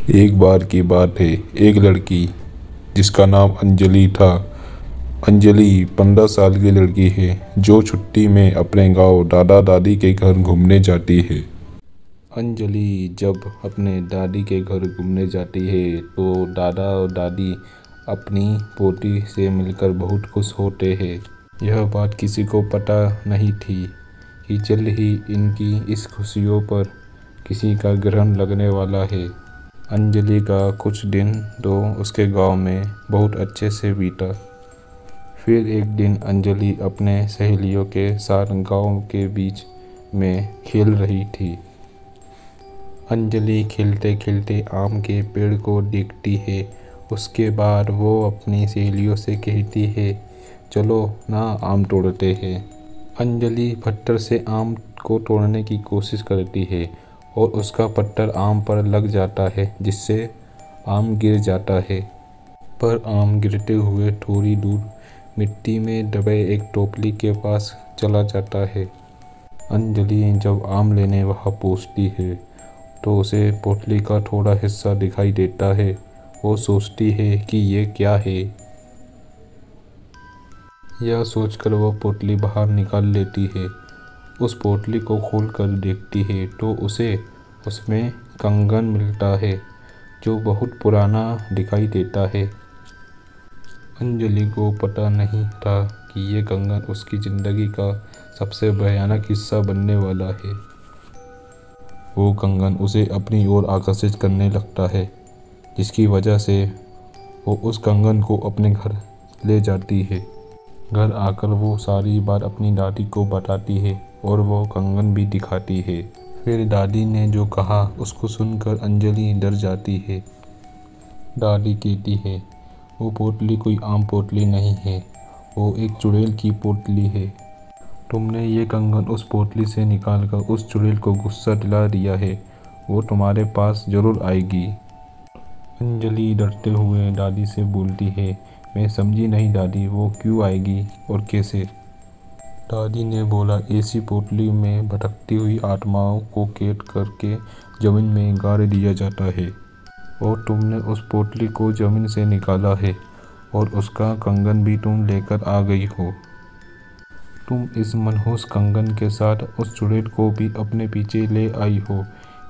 एक बार की बात है, एक लड़की जिसका नाम अंजलि था। अंजलि 15 साल की लड़की है जो छुट्टी में अपने गांव दादा दादी के घर घूमने जाती है। अंजलि जब अपने दादी के घर घूमने जाती है तो दादा और दादी अपनी पोती से मिलकर बहुत खुश होते हैं। यह बात किसी को पता नहीं थी कि जल्द ही इनकी इस खुशियों पर किसी का ग्रहण लगने वाला है। अंजलि का कुछ दिन तो उसके गांव में बहुत अच्छे से बीता। फिर एक दिन अंजलि अपने सहेलियों के साथ गांव के बीच में खेल रही थी। अंजलि खेलते खेलते आम के पेड़ को देखती है। उसके बाद वो अपनी सहेलियों से कहती है, चलो ना आम तोड़ते हैं। अंजलि पत्थर से आम को तोड़ने की कोशिश करती है और उसका पत्थर आम पर लग जाता है जिससे आम गिर जाता है। पर आम गिरते हुए थोड़ी दूर मिट्टी में दबे एक टोपली के पास चला जाता है। अंजलि जब आम लेने वहाँ पहुँचती है तो उसे पोटली का थोड़ा हिस्सा दिखाई देता है। वो सोचती है कि ये क्या है। यह सोचकर वह पोटली बाहर निकाल लेती है। उस पोटली को खोलकर देखती है तो उसे उसमें कंगन मिलता है जो बहुत पुराना दिखाई देता है। अंजलि को पता नहीं था कि ये कंगन उसकी ज़िंदगी का सबसे भयानक हिस्सा बनने वाला है। वो कंगन उसे अपनी ओर आकर्षित करने लगता है जिसकी वजह से वो उस कंगन को अपने घर ले जाती है। घर आकर वो सारी बात अपनी दादी को बताती है और वो कंगन भी दिखाती है। फिर दादी ने जो कहा उसको सुनकर अंजलि डर जाती है। दादी कहती है, वो पोटली कोई आम पोटली नहीं है, वो एक चुड़ैल की पोटली है। तुमने ये कंगन उस पोटली से निकालकर उस चुड़ैल को गुस्सा दिला दिया है, वो तुम्हारे पास ज़रूर आएगी। अंजलि डरते हुए दादी से बोलती है, मैं समझी नहीं दादी, वो क्यों आएगी और कैसे। दादी ने बोला, ऐसी पोटली में भटकती हुई आत्माओं को कैद करके ज़मीन में गाड़ दिया जाता है और तुमने उस पोटली को ज़मीन से निकाला है और उसका कंगन भी तुम लेकर आ गई हो। तुम इस मनहूस कंगन के साथ उस चुड़ैल को भी अपने पीछे ले आई हो।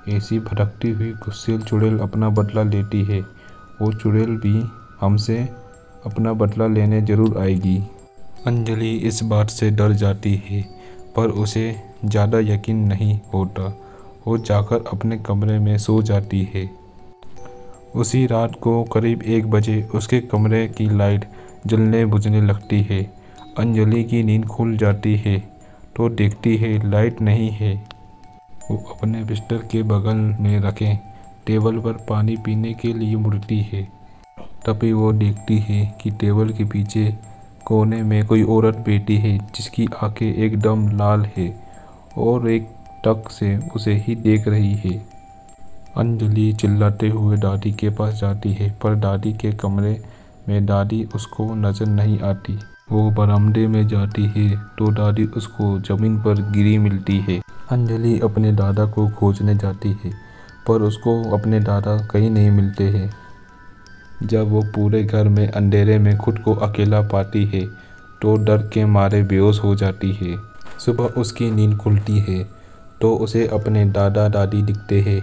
ऐसी भटकती हुई गुस्सैल चुड़ैल अपना बदला लेती है। वो चुड़ैल भी हमसे अपना बदला लेने ज़रूर आएगी। अंजलि इस बात से डर जाती है पर उसे ज़्यादा यकीन नहीं होता। वो जाकर अपने कमरे में सो जाती है। उसी रात को करीब 1 बजे उसके कमरे की लाइट जलने बुझने लगती है। अंजलि की नींद खुल जाती है तो देखती है लाइट नहीं है। वो अपने बिस्तर के बगल में रखे टेबल पर पानी पीने के लिए मुड़ती है। तभी वो देखती है कि टेबल के पीछे कोने में कोई औरत बैठी है जिसकी आंखें एकदम लाल है और एक टक से उसे ही देख रही है। अंजलि चिल्लाते हुए दादी के पास जाती है पर दादी के कमरे में दादी उसको नजर नहीं आती। वो बरामदे में जाती है तो दादी उसको जमीन पर गिरी मिलती है। अंजलि अपने दादा को खोजने जाती है पर उसको अपने दादा कहीं नहीं मिलते हैं। जब वो पूरे घर में अंधेरे में खुद को अकेला पाती है तो डर के मारे बेहोश हो जाती है। सुबह उसकी नींद खुलती है तो उसे अपने दादा दादी दिखते हैं।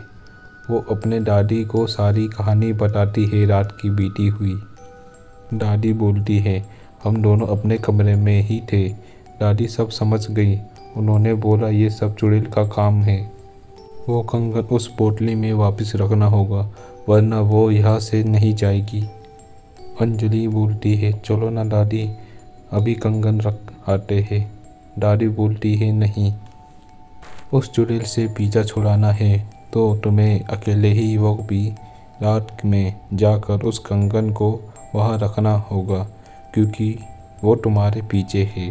वो अपने दादी को सारी कहानी बताती है रात की बीती हुई। दादी बोलती है, हम दोनों अपने कमरे में ही थे। दादी सब समझ गई। उन्होंने बोला ये सब चुड़ैल का काम है। वो कंगन उस पोटली में वापस रखना होगा वरना वो यहाँ से नहीं जाएगी। अंजलि बोलती है, चलो ना दादी, अभी कंगन रख आते हैं। दादी बोलती है, नहीं, उस चुड़ैल से पीछा छुड़ाना है तो तुम्हें अकेले ही वो भी रात में जाकर उस कंगन को वहाँ रखना होगा क्योंकि वो तुम्हारे पीछे है।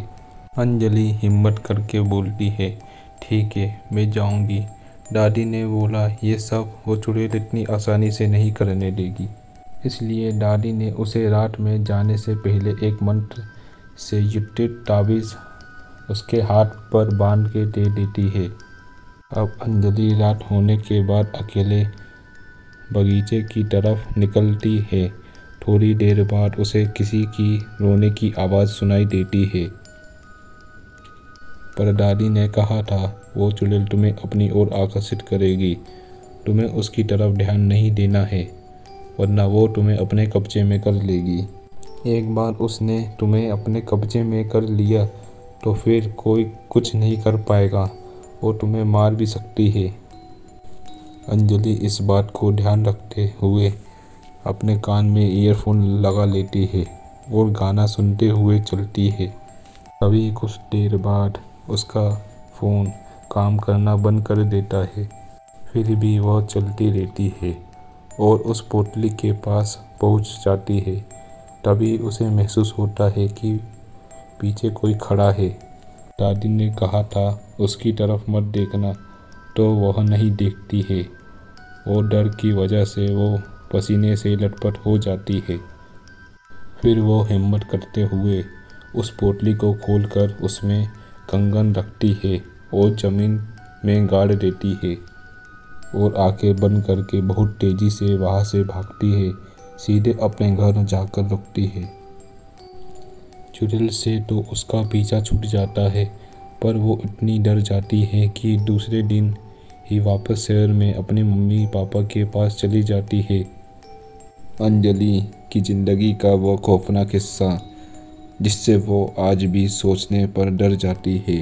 अंजलि हिम्मत करके बोलती है, ठीक है, मैं जाऊँगी। दादी ने बोला, ये सब वो चुड़ैल इतनी आसानी से नहीं करने देगी। इसलिए दादी ने उसे रात में जाने से पहले एक मंत्र से युक्त ताबीज़ उसके हाथ पर बांध के दे देती है। अब अंजलि रात होने के बाद अकेले बगीचे की तरफ निकलती है। थोड़ी देर बाद उसे किसी की रोने की आवाज़ सुनाई देती है। पर दादी ने कहा था वो चुड़ैल तुम्हें अपनी ओर आकर्षित करेगी। तुम्हें उसकी तरफ ध्यान नहीं देना है, वरना वो तुम्हें अपने कब्जे में कर लेगी। एक बार उसने तुम्हें अपने कब्जे में कर लिया तो फिर कोई कुछ नहीं कर पाएगा। वो तुम्हें मार भी सकती है। अंजलि इस बात को ध्यान रखते हुए अपने कान में ईयरफोन लगा लेती है और गाना सुनते हुए चलती है। कभी कुछ देर बाद उसका फ़ोन काम करना बंद कर देता है, फिर भी वह चलती रहती है और उस पोटली के पास पहुंच जाती है। तभी उसे महसूस होता है कि पीछे कोई खड़ा है। दादी ने कहा था उसकी तरफ मत देखना, तो वह नहीं देखती है और डर की वजह से वो पसीने से लटपट हो जाती है। फिर वो हिम्मत करते हुए उस पोटली को खोलकर उसमें कंगन रखती है और ज़मीन में गाड़ देती है और आंखें बंद करके बहुत तेज़ी से वहाँ से भागती है। सीधे अपने घर जाकर रुकती है। चुड़ैल से तो उसका पीछा छूट जाता है, पर वो इतनी डर जाती है कि दूसरे दिन ही वापस शहर में अपने मम्मी पापा के पास चली जाती है। अंजलि की ज़िंदगी का वो खौफनाक किस्सा जिससे वो आज भी सोचने पर डर जाती है।